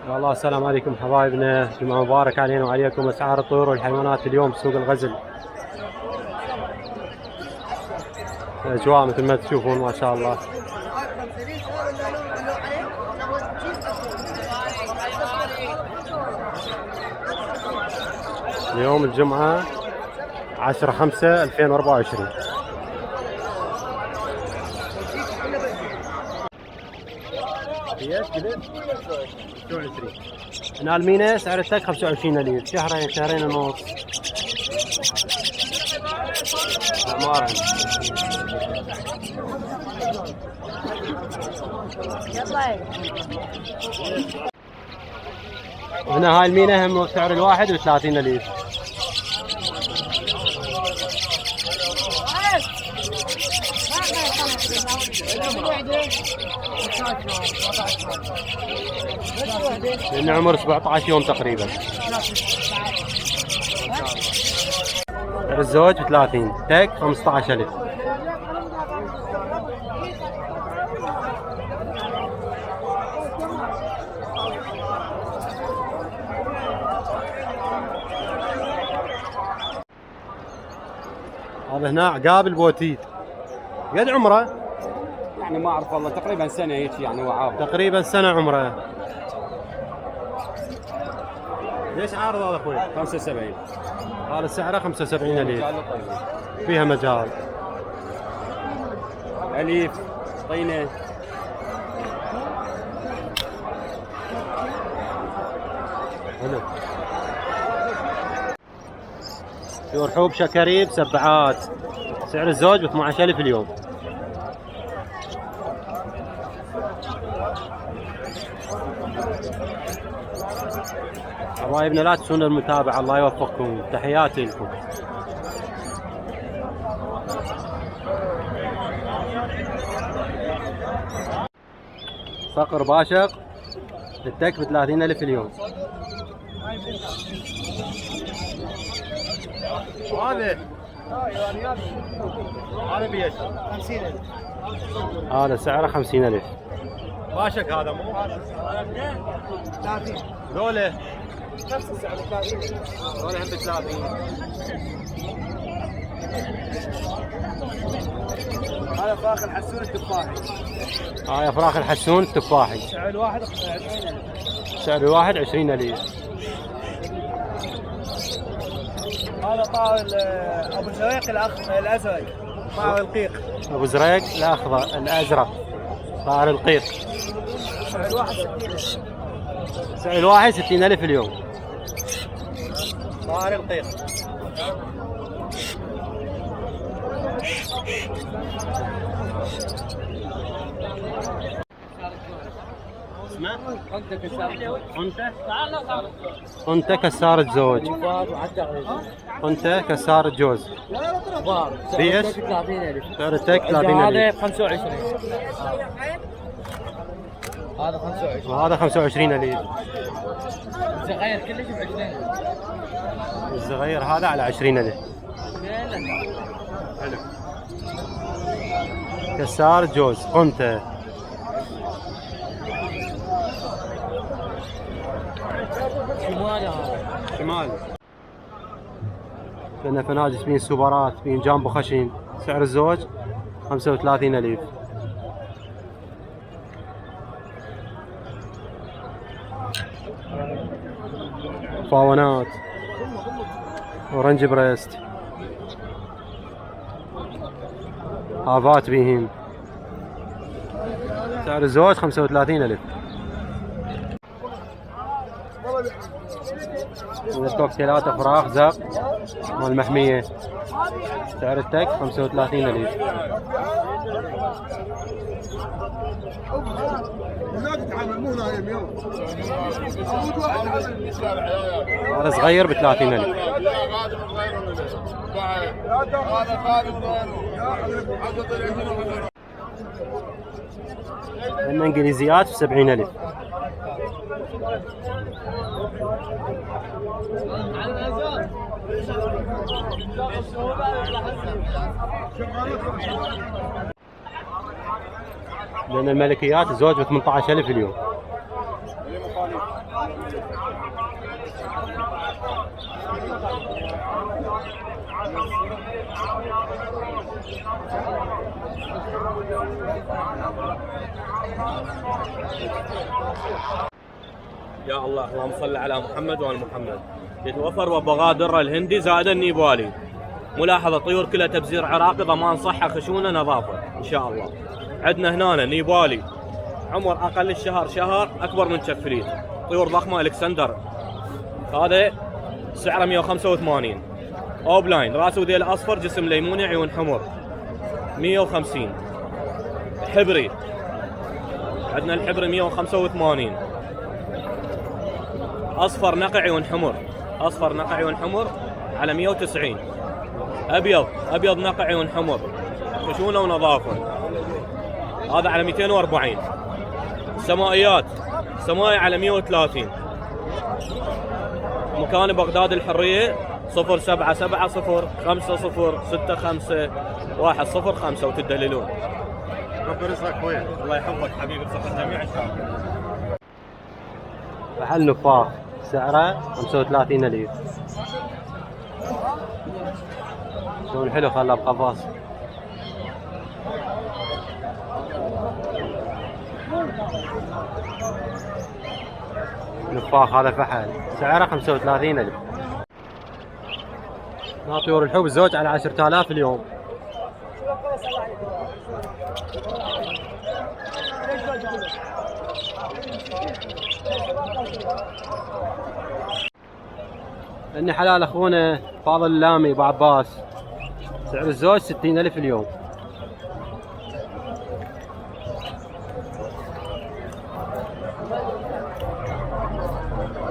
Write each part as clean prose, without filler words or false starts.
والله السلام عليكم حبايبنا، جمعة مبارك علينا وعليكم. اسعار الطيور والحيوانات اليوم سوق الغزل، اجواء مثل ما تشوفون ما شاء الله. اليوم الجمعة 10/5/2024. هنا المينا سعر التك 25 أليف، شهرين ونص أعمارا. هنا هاي المينا هم سعر الواحد 30 أليف. لأن عمر 17 يوم تقريبا. سعر الزوج 30، تك 15,000. هذا هنا عقاب البوتيد، قد عمره؟ يعني ما اعرف والله، تقريبا سنه هيك يعني وعاب. تقريبا سنة عمره. ليش عارض هذا اخوي؟ 75. هذا سعره 75 أليف. فيها مجال. اليف طينه. حلو. طيور حوب شكريب سبعات، سعر الزوج ب 12,000 اليوم. حبايبنا لا تنسون المتابعة، الله يوفقكم، تحياتي لكم. صقر باشق التك ب 30,000 اليوم. هذا بيش 50,000. هذا سعره 50,000. باشك هذا مو 30. ذولا نفس السعر 30. ذولا هم ب 30. هذا فراخ الحسون التفاحي. هاي افراخ الحسون التفاحي، سعر الواحد 20,000. سعر الواحد 20,000. هذا طائر ابو زريق الازرق، طائر القيق. ابو زريق الاخضر الازرق، طائر القيق. سعر الواحد 60,000. سعر الواحد 60,000 اليوم. طائر القيق. اسمه انت كسار الزوج، انت كسار الجوز. بيش سعر التك 30,000. هذا 25. هذا 25. وهذا 25,000. الصغير كلش ب 20. الصغير هذا على 20,000. حلو. كسار جوز انت. شمال هذا. شمال. عندنا فناجس بين سوبرات بين جامبو خشين، سعر الزوج 35,000. فاونات اورنج بريست، هافات بيهن، سعر الزوج 35,000. الكوكتيلات فراخ زق مال المحمية، سعر التك 35,000. هذا صغير ب 30,000. عندنا انجليزيات ب 70,000. لأن الملكيات الزوج ب 18,000 اليوم. يا الله اللهم صل على محمد وآل محمد. يتوفر وبغادر الهندي زائد النيبالي. ملاحظة طيور كلها تبزير عراقي، ضمان صحة خشونة نظافة إن شاء الله. عندنا هنا نيبالي عمر أقل الشهر شهر، أكبر من شفريت، طيور ضخمة الكسندر. هذا سعره 185. أوبلاين راس وديل أصفر، جسم ليموني، عيون حمر، 150. حبري عندنا الحبري 185. اصفر نقع عيون حمر، اصفر نقع عيون حمر على 190. ابيض نقع عيون حمر، خشونه ونظافه، هذا على 240. سمائيات سمائي على 130. مكان بغداد الحريه 07705065105 وتدللون. ربي يرزقك وين. الله يحفظك حبيبي، بصحة الجميع ان شاء الله. محل نفاخ سعره 35,000. لون حلو خله بقفص. نفاخ هذا فحل سعره 35,000. طيور الحب الزوج على 10,000 اليوم. اني حلال اخونا فاضل اللامي ابو عباس، سعر الزوج 60,000 اليوم.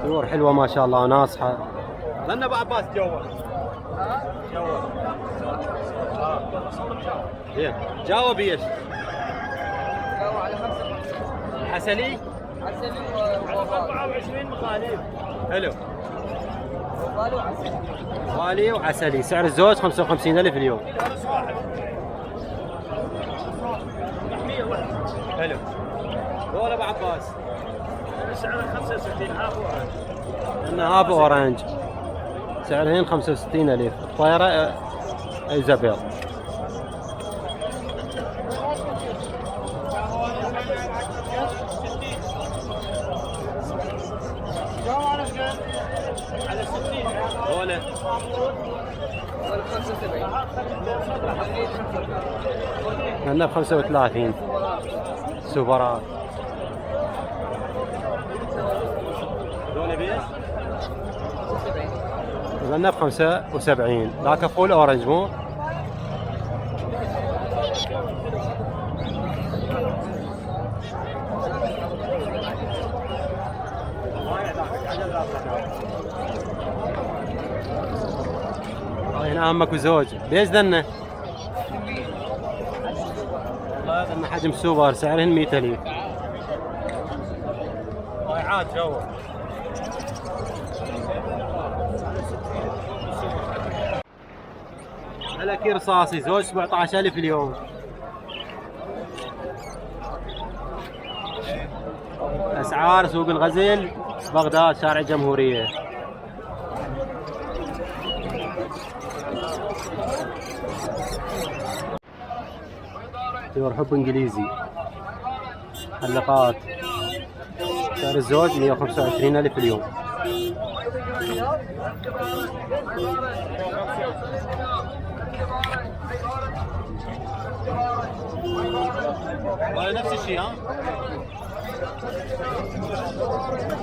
طيور حلوه ما شاء الله ناصحه. لنا ابو عباس جوا جاوب ايش؟ جاوا على 5 حسني 24 مخاليف. حلو. غالي وعسلي، سعر الزوج 55,000 اليوم. حلو. دول ابو عباس سعره 65 هاف اورنج. عندنا هاف اورنج سعرهن 65,000. الطيرة ايزابيل. على 60 دول 75. عندنا ب 35 سوبرات. دول بيش عندنا ب 75. ذاك فول اورنج مو؟ هنا امك وزوج بيش ذنه؟ ذنه حجم سوبر سعرهن 100,000. ضايعات جوا. ملكي رصاصي زوج 17,000 اليوم. اسعار سوق الغزل بغداد شارع الجمهورية. طيور حب انجليزي حلقات سعر الزوج 125,000 اليوم. نفس الشيء ها؟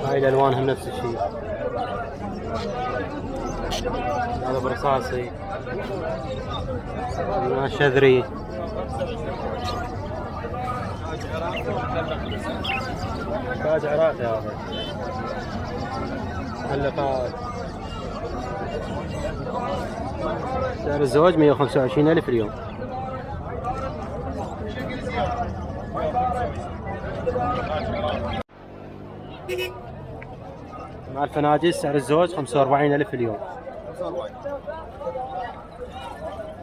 هاي الالوان هم نفس الشيء. هذا برصاصي، هنا شذري، تاج عراقي هذا حلقات. سعر الزوج 125,000 اليوم. مع الفناجل سعر الزوج 45,000 اليوم.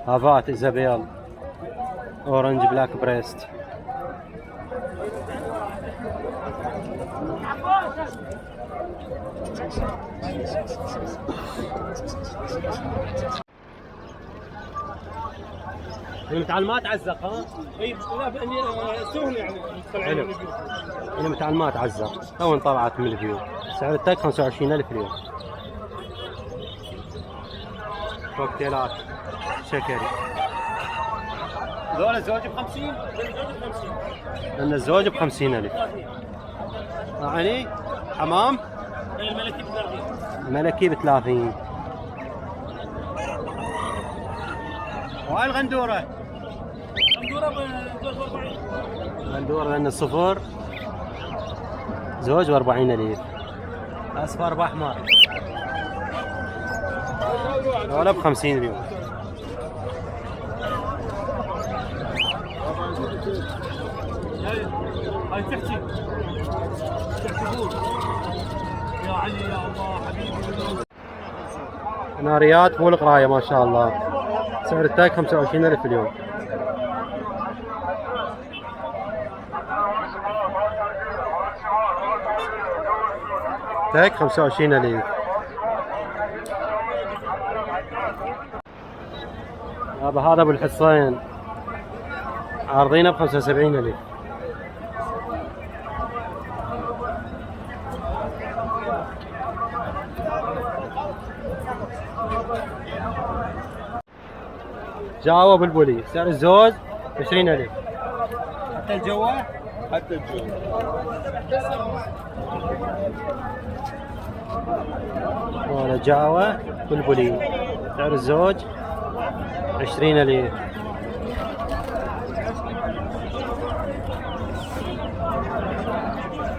هافات إيزابيل اورنج بلاك بريست. المتعلمات عزق ها؟ اي لا باني سهل يعني حلو. المتعلمات عزق تو طلعت من البيوت. سعر التاج 25,000 اليوم. كوكتيلات شكري. ذولا الزوج ب 50 لأن الزوج ب 50,000. يعني حمام الملكي ب 30 ملكي ب 30. وهاي الغندوره الغندوره بزوج 40 غندور لأن الصفر زوج ب 40,000. أصفر بأحمر ولا ب 50 اليوم. هاي تحكي بول يا علي يا الله حبيبي. ناريات فول قرايه ما شاء الله. سعر التاج 25,000 اليوم. تاج 25,000. هذا ابو الحصين عارضينه ب 75,000. جاوا بلبلي سعر الزوج 20,000. حتى الجوال حتى الجو. ولا جاوا بلبلي سعر الزوج 20,000.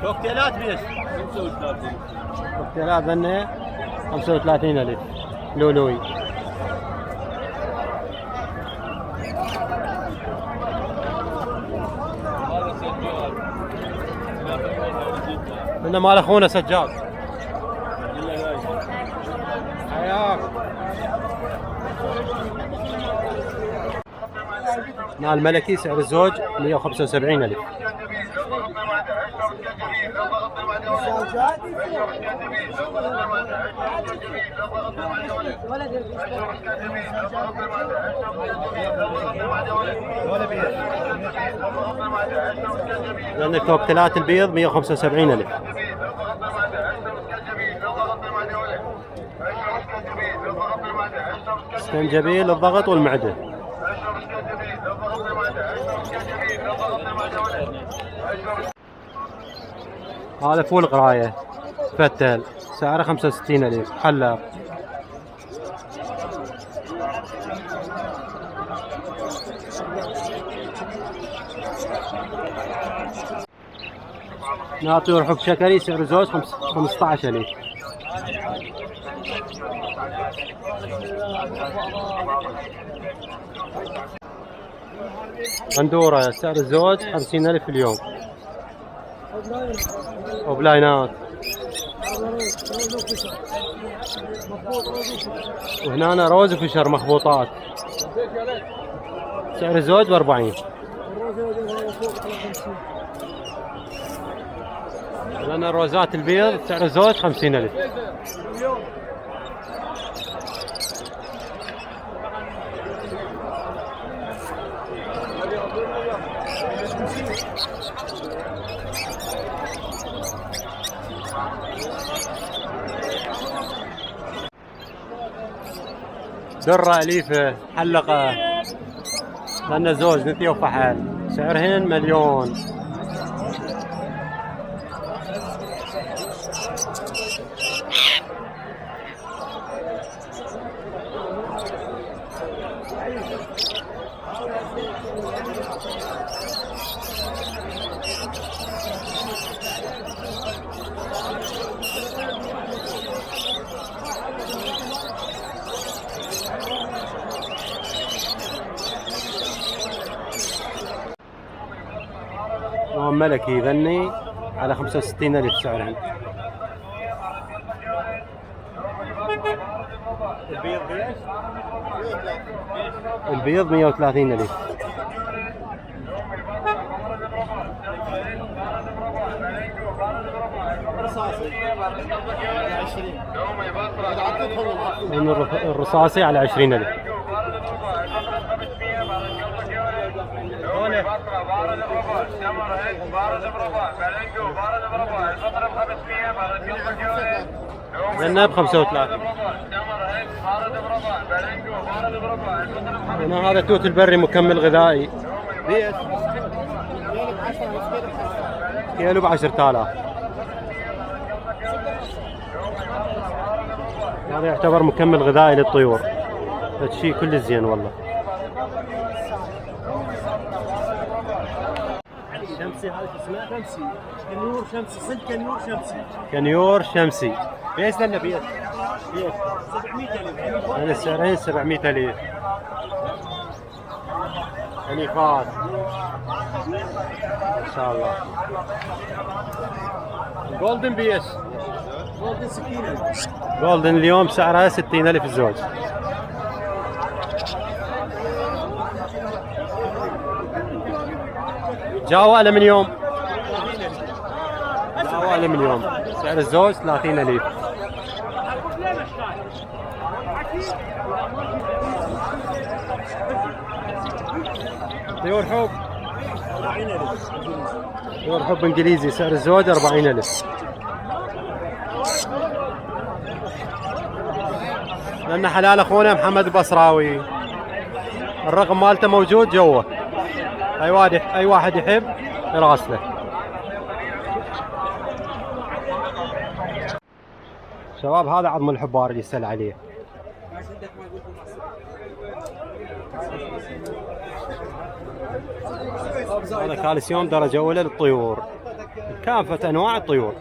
كوكتيلات بيش 35. كوكتيلات ذنه 35,000 لولوي. هنا مال اخونا سجاد. حياك. مال الملكي سعر الزوج 175,000. لأن الكوكتيلات البيض 175,000. اسكنجبيل للضغط والمعدة. هذا فول قراية فتل سعره 65,000 حلاق. ناطي ورحب شكري سعر زوج 15,000. غندورة سعر الزوج 50,000 اليوم. وبلاينات. وهنا روز وفشر مخبوطات سعر الزوج ب 40. لأن الروزات البيض سعر الزوج 50,000. درة أليفة حلقة لأن زوج نثي وفحل سعرهن 1,000,000. ملكي ذني على 65,000 سعرهن. البيض 130,000. الرصاصي على 20,000. ذنب 35. هنا هذا توت البري مكمل غذائي كيلو ب 10,000. هذا يعتبر مكمل غذائي للطيور. هذا الشيء كل زين والله. شمسي هذا اسمه شمسي، كنيور شمسي، صدق كنيور شمسي. كنيور شمسي بيس لنا بيس 700,000. يعني السعرين 700,000. حنيفات ان شاء الله. جولدن بيس جولدن 60,000. جولدن اليوم سعرها 60,000 الزوج. جاوا ألمنيوم. جاوا ألمنيوم سعر الزوج 30,000. طيور حب، طيور حب انجليزي سعر الزوج 40,000. لأن حلال اخونا محمد البصراوي. الرقم مالته موجود جوا، اي واحد يحب يراسله. شباب هذا عظم الحبار اللي يسأل عليه. هذا كالسيوم درجة أولى للطيور، كافة أنواع الطيور.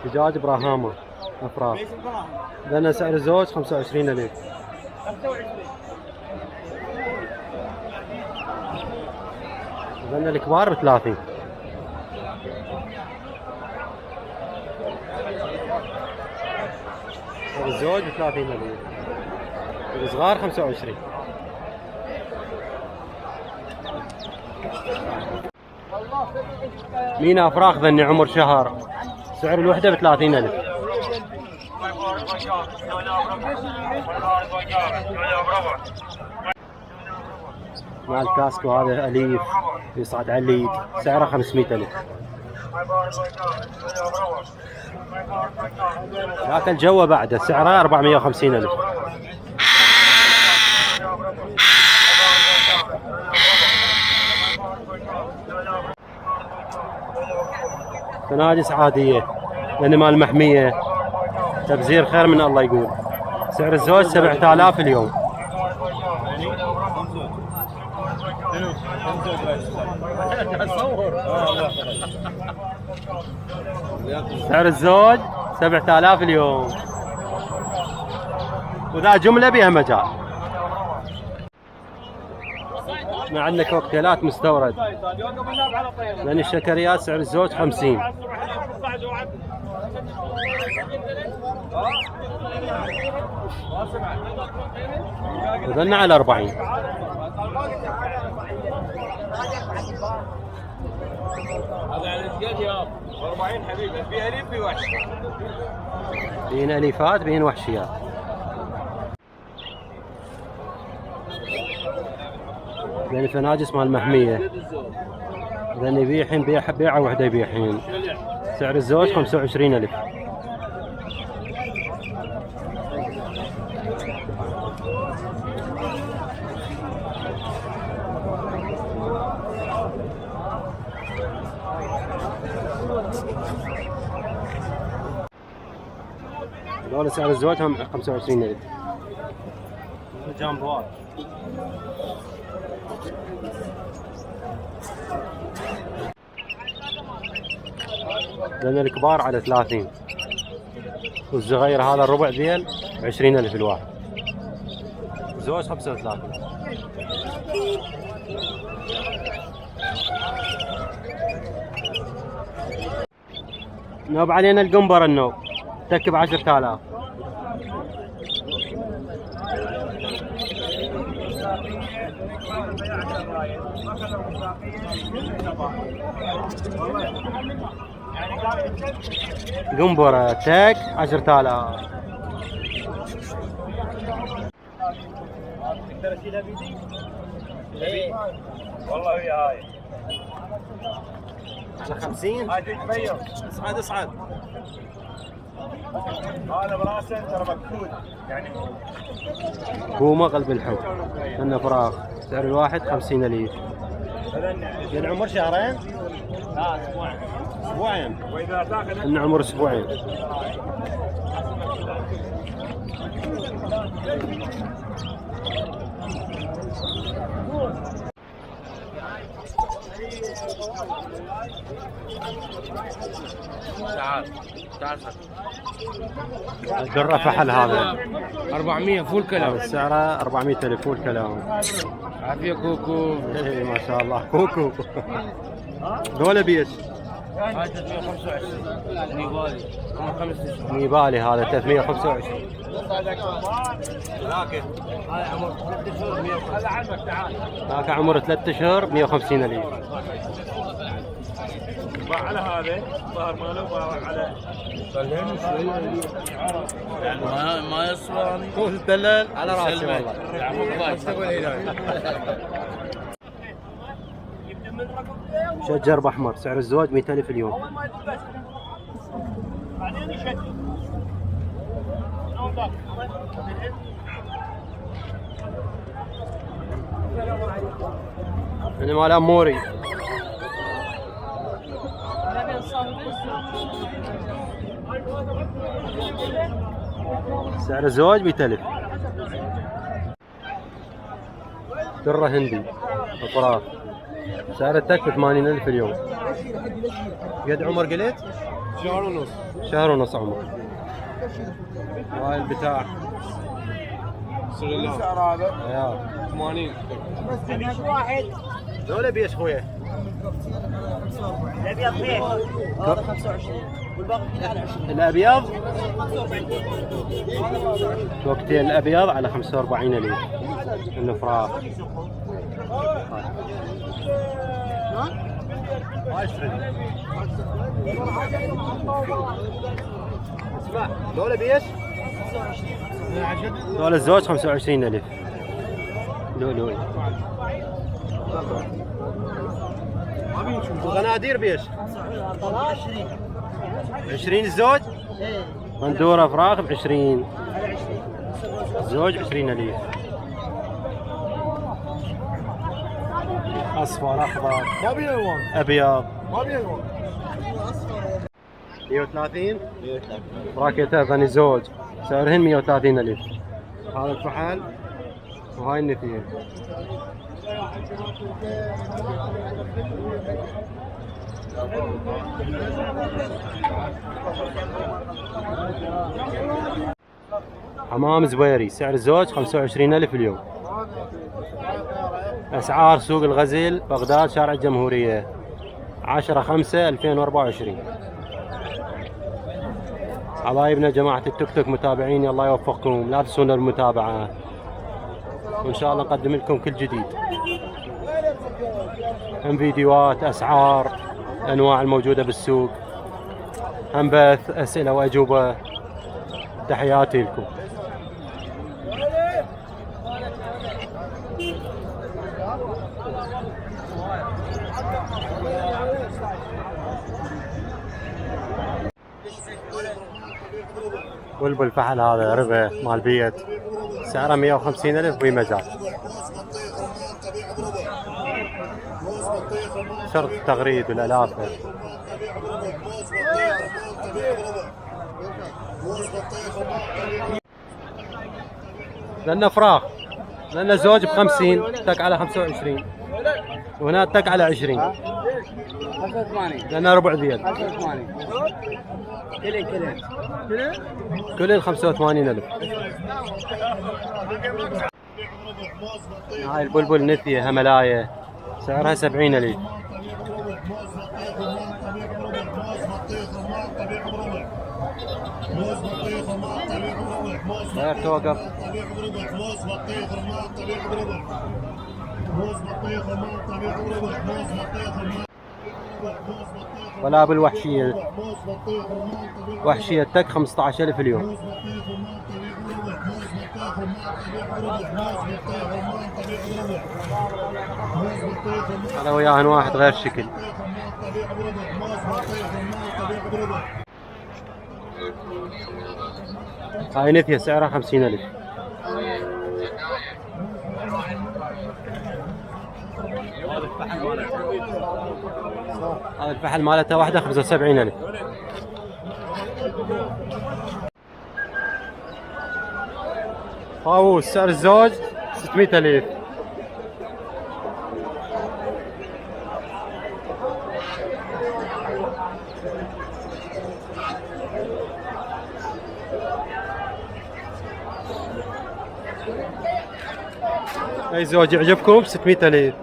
دجاج براهامة أفراح. لأن سعر الزوج 25,000. لأن الكبار ب30. الزوج ب30,000. الصغار 25. مينا أفراخ ذني عمر شهر، سعر الوحدة ب30,000. مع الكاسكو هذا أليف يصعد على اليد، سعره 500,000. ذاك الجو بعده سعره 450,000. فناجس عادية لأن مال محمية، تبزير خير من الله يقول. سعر الزوج 7,000 اليوم. سعر الزوج 7,000 اليوم، وذا جملة بها مجال. ما عندنا كوكتيلات مستورد، لأن الشكريات سعر الزوج 50. وذلنا على 40. هذا على الزياد يا 40 حبيبي. في أليف في وحش، بين أليفات بين وحشيات. لأن فناجس مال محمية، لأن يبيحين بيعة وحدة يبيحين. سعر الزوج 25,000. هذول سعر الزوج هم 25,000. جامبوات لأن الكبار على 30، والصغير هذا الربع ذيل 20,000 الواحد. زوج 35. نوب علينا القنبر النوب تك ب 10,000. قنبرة تك 10,000. تقدر اشيلها بيدي؟ والله هي هاي على 50. هاي تتغير. اصعد اصعد. هذا براسه ترى مكتوب يعني. بومة قلب الحب لنا فراغ سعر الواحد 50,000. من عمر شهرين؟ لا اسبوعين. اسبوعين. واذا تاخذ ان عمر اسبوعين. تعال الدرة فحل هذا 400 فول كلام. سعره 400,000 فول كلام. عافية كوكو. ايه ما شاء الله كوكو. ذولا بيش هاي 325 نيبالي عمر 5 اشهر. نيبالي هذا 325. هاي عمر 3 اشهر 150. هذا عمك تعال. ذاك عمره 3 اشهر 150,000. باع على هذا ظهر ماله باع على ما يسوى. هو الدلال على راسي والله. شجر باحمر سعر الزواج 100,000 اليوم. انا مال اموري. سعر الزواج 100,000. درة هندي اطراف سعر التك ب 80,000 اليوم. قد عمر قلت؟ شهر ونص. شهر ونص عمر. هاي البتاع السعر هذا يا 80. ذولا بيش خويا؟ الابيض فيه هذا 25 والباقي على 20. الابيض كوكتيل الابيض على 45,000. الفراخ اسمع ذولا بيش؟ ذولا الزوج 25,000 لؤلؤي. الغنادير بيش؟ 20 الزوج؟ مندورة فراخ ب 20. الزوج 20,000. اصفر اخضر ما بين الوان. ابيض. ما بين الوان. 130 راكيتها ثاني زوج سعرهن 130,000. هذا الفحل وهاي النثيين. حمام زبيري سعر الزوج 25,000 اليوم. اسعار سوق الغزل بغداد شارع الجمهورية 10/5/2024. حبايبنا جماعة التيك توك متابعين الله يوفقكم لا تنسونا المتابعة وان شاء الله نقدم لكم كل جديد. هم فيديوهات اسعار انواع الموجودة بالسوق هم بث اسئلة واجوبة. تحياتي لكم. بلبل فحل هذا ربع مال بيت سعره 150,000 بمجال. شرط التغريد والالافه. لأنه فراخ لأنه زوج ب50 تك على 25 وهنا تك على 20 85 لأنه ربع ذيل 85 كل 85,000. هاي البلبل نثية هملاية سعرها 70,000. غير توقف. ولا بالوحشية، وحشية تك 15,000 اليوم. هذا وياهن واحد غير شكل. هاي نثية سعرها 50,000. هذا الفحل مالتها واحدة 75,000. طاووس سعر الزوج 600,000. اي زوج يعجبكم 600,000.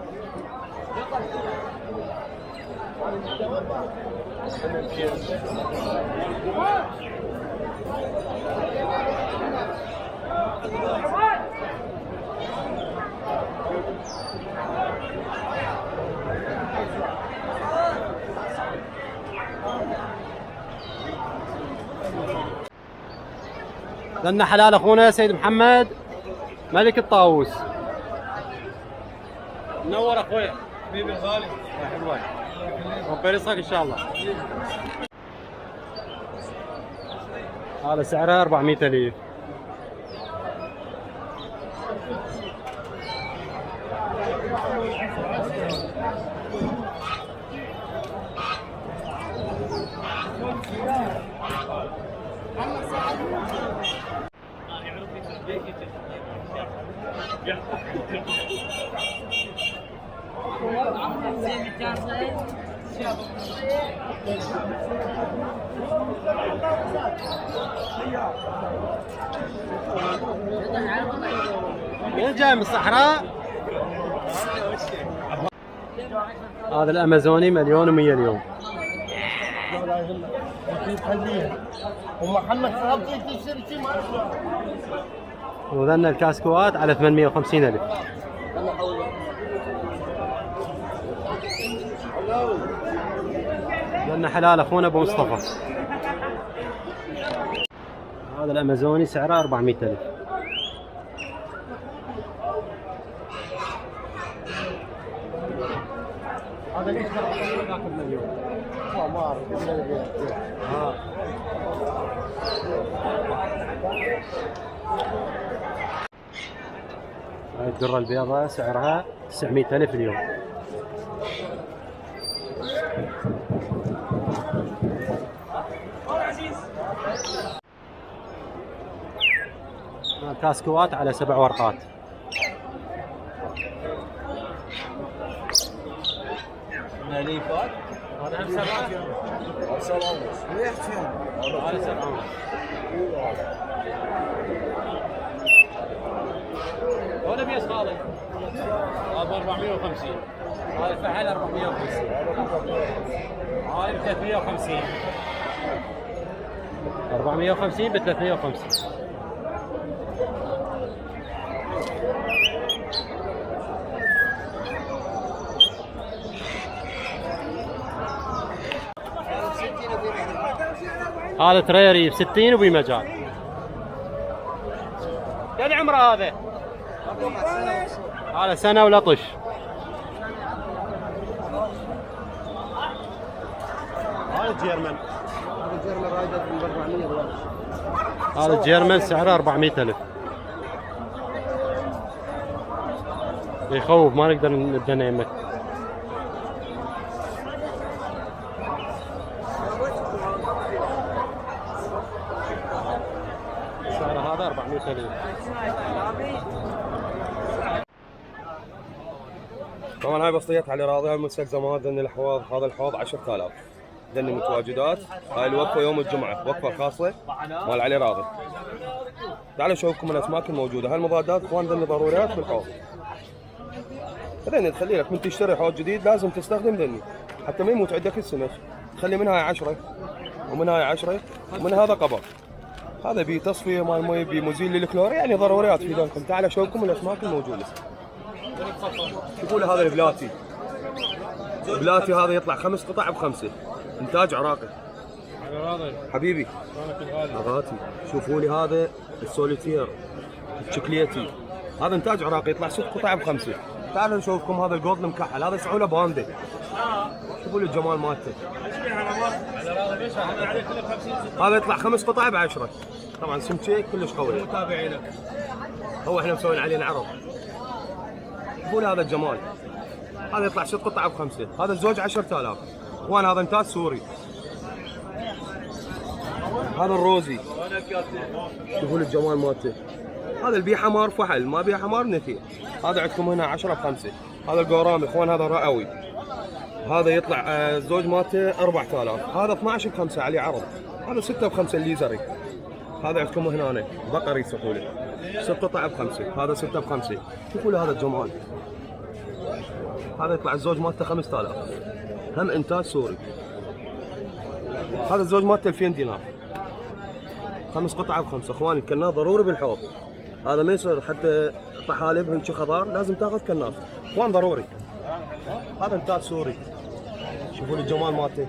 لنا حلال اخونا سيد محمد ملك الطاووس. منور اخويا حبيبي الغالي. حلوين ربي يرزقك ان شاء الله. هذا سعرها 400,000. من جاي من الصحراء. هذا الامازوني 1,100,000 اليوم. وذلنا الكاسكوات على 850,000. ذلنا حلال اخونا ابو مصطفى. هذا الامازوني سعره 400,000. هذا ليش ذاك المليون؟ ما اعرف. هاي الدرة البيضاء سعرها 900,000 اليوم. كاسكوات على 7 ورقات. ماليفات هذا 7 ونص. هذا 7 ونص. ولا بيس خالي. هذا 450. هذا الفحل 450. هاي ب 350. 450 ب 350. هذا تريري ب 60 وبي مجال. قد عمره هذا؟ هذا سنة ولطش. هذا الجيرمن. هذا الجيرمن رايدر ب 400 دولار. هذا الجيرمن سعره 400,000. يخوف ما نقدر ندنا يمك. سعره هذا 400,000. طبعا هاي بسطيات على راضي. هاي مستلزمات ذن الحوض. هذا الحوض 10,000. ذن متواجدات. هاي الوقفه يوم الجمعه وقفه خاصه مال علي راضي. تعالوا نشوفكم الاسماك الموجوده. هاي المضادات اخوان ذن ضروريات بالحوض. هذني تخلي لك من تشتري حوض جديد لازم تستخدم ذني حتى ما يموت عندك السمك. تخلي من هاي 10 ومن هاي 10 ومن هذا قبر. هذا بيه تصفيه مال مي، بيه مزيل للكلور، يعني ضروريات في ذلكم. تعال شوفكم الاسماك الموجوده. شوفوا له هذا البلاتي. البلاتي هذا يطلع 5 قطع ب5، انتاج عراقي. حبيبي غاتي. شوفوا لي هذا السوليتير الشوكليتي، هذا انتاج عراقي، يطلع 6 قطع ب5. تعالوا نشوفكم هذا الجولد المكحل، هذا سعوله باندا. شوفوا لي الجمال مالته. هذا يطلع 5 قطع ب10. طبعا سمكه كلش قوي. متابعينك هو احنا مسوين علينا عرض. شوفوا لي هذا الجمال، هذا يطلع 6 قطع ب5. هذا الزوج 10,000. اخوان هذا انتاج سوري. هذا الروزي، شوفوا لي الجمال مالته. هذا اللي بيه حمار فحل، ما بيه حمار نثير. هذا عندكم هنا 10 ب5. هذا القورامي اخوان، هذا رئوي. هذا يطلع الزوج مالته 4000. هذا 12 ب5 عليه عرض. هذا 6 ب5 الليزري. هذا عندكم هنا بقري يسمحوا لي 6 قطع ب5. هذا 6 ب5. شوفوا لي هذا الجمال، هذا يطلع الزوج مالته 5000، هم انتاج سوري. هذا الزوج مالته 2000 دينار، 5 قطع ب5. اخواني الكناس ضروري بالحوض، هذا ما يصير حتى طحالب هيك خضار لازم تاخذ كناس اخوان ضروري. هذا انتاج سوري. شوفوا لي الجمال مالته،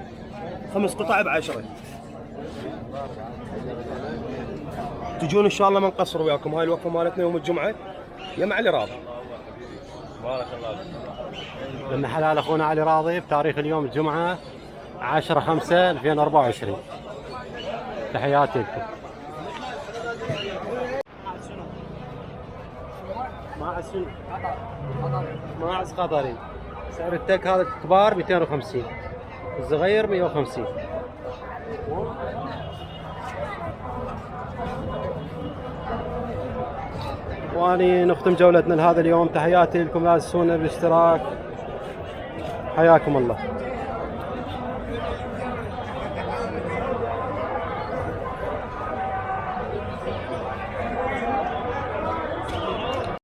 5 قطع ب10. تجون ان شاء الله ما نقصر وياكم. هاي الوقفه مالتنا يوم الجمعه يا علي راضي. بارك الله فيك. من حلال اخونا علي راضي بتاريخ اليوم الجمعه 10/5/2024. تحياتي لكم. ماعز قطري. سعر التك هذا الكبار 250، الصغير 150. واني نختم جولتنا لهذا اليوم. تحياتي لكم، لا تنسونا بالاشتراك. حياكم الله.